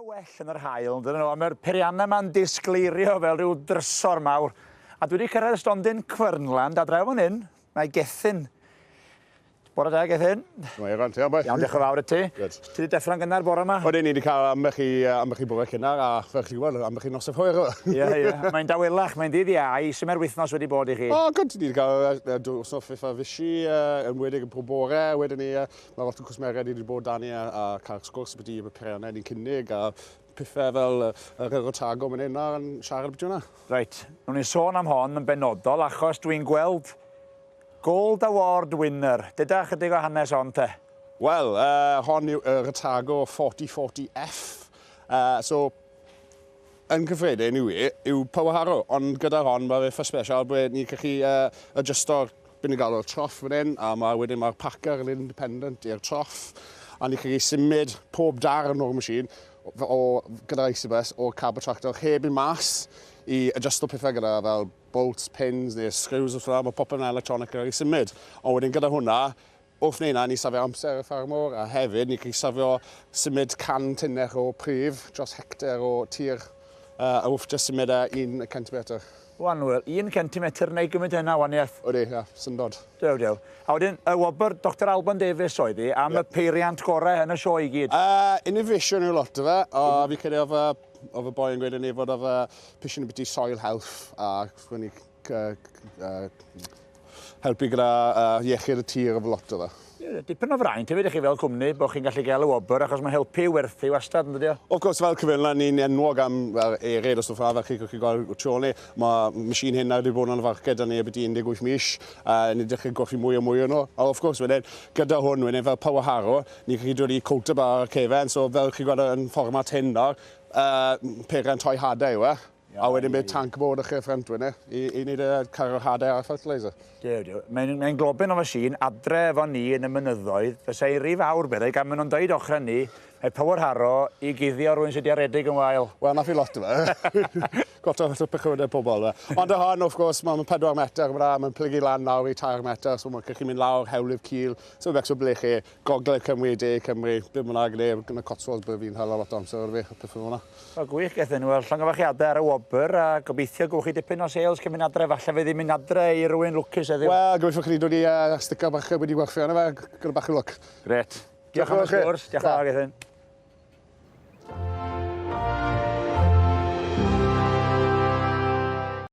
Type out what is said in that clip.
well yn yr haul, dyn nhw, a mae'r Peiriannau ma'n disgleirio fel rhyw drysor mawr. A dwi wedi cyrraedd y stondin Kvernland, a draw fan hyn, mae Gethin. Bore da, Gethin. Mae Aeron, ti am boi? Iawn, diolch yn fawr i ti. Good. Ti wedi deffro'n gynnar bore yma? Oedden ni wedi cael ambell i bore cynnar, a fel chi gwybod, ambell i nosaf hwyr. Ie. Mae'n dawelach, mae'n dydd iau. Sy'n mae'r wythnos wedi bod i chi? O, good. Ni wedi cael dwrnod ffiffa fysi, yn wedig yn pro bore. Wedyn ni, mae lot o cwsmeriad wedi bod dan ni a cael sgwrs beth i Peiriannau ni'n cynnig, a pethau fel yr Otago mynd hynna yn siarad beth yna. Reit, nhw'n ni sôn am hon yn benodol, achos dwi'n gweld Gold Award winner. Dyda chydig o hanes hon te? Wel, hon yw'r Otago 4040F. So, yn cyffredin yw Powaharo, ond gyda hon mae fe for special bod ni'n gallu adjusto'r beth ni'n gael o'r troff fan hyn, a wedyn mae'r packer yn independent i'r troff, a ni'n gallu symud pob darn o'r machine gyda Isabus o'r cab tractor heb i mas i adjusto pethau gyda fel bolts, pins neu screws o ffram, mae popeth yn electronic ar ei symud. Ond wedyn gyda hwnna, wrth neu hynna, ni safio amser y ffarmwr, a hefyd ni gallu safio symud 100 tunnell o prif dros hectar o tir, a wrth jyst symud 1 centimetr. Wan, wel, 1 centimetr neu gymryd hynna waniaeth? Odi, ia, syndod. Dew. A wedyn, y wobr Dr Alban Davies oedd hi, am y peiriant gorau yn y sioe i gyd? Innovation yw lot o fe, a fi credu oedd y boi yn gweud yn ei fod oedd pishin yn byti soil health, a gwni helpu gyda iechyd y tir efo lot o fe. Dipyn o fraint hefyd i chi fel cwmni bod chi'n gallu gael y wobr achos mae'n helpu werthu wastad yn dydi o? Of gwrs, fel Kvernland, ni'n enwog am ered o stwff fel chi gallu gweld o tro ni. Mae machine hynna wedi bod yn farced a ni ebyti 18 mis. Ni'n dechrau goffi mwy o nhw. A of gwrs, wedyn, gyda hwn, wedyn fel Powaharo, ni'n gallu dod i coat ar y cefen. So fel chi gweld yn fformat hyn nawr, peiriant toi hadau yw e. A wedyn bydd tank bod o'ch ffrant wynne i wneud y carro hadau ar fertiliser. Dew. Mae'n globyn o machine adre efo ni yn y mynyddoedd. Fysa i rif awr bydde, gan maen nhw'n dweud ochr ni, mae Powaharo i guddio rhywun sydd wedi aredig yn wael. Wel, nath i lot o fe. Got o pechwydau pobl. Ond y hon, of gwrs, mae'n 4 metr, mae'n plygu lan nawr i 3 metr, so mae'n gallu mynd lawr, hewlydd cil. So fecs o blechu, gogledd Cymru, De Cymru, byd mae'n ag neu, gyda Cotswolds bydd fi'n hala lot o amser o'r fi, y pethau hwnna. O, gwych, Gethin, wel, llongyfachiadau ar y wobr, a gobeithio gwch chi dipyn o sales cyn mynd adre, falle fe ddim mynd adre i rywun lwcus heddiw. Wel, gobeithio chi dod i sticker bach wedi gwerthu arno fe, gyda bach o lwc. Gret. Diolch am y sgwrs, diolch yn fawr, Gethin.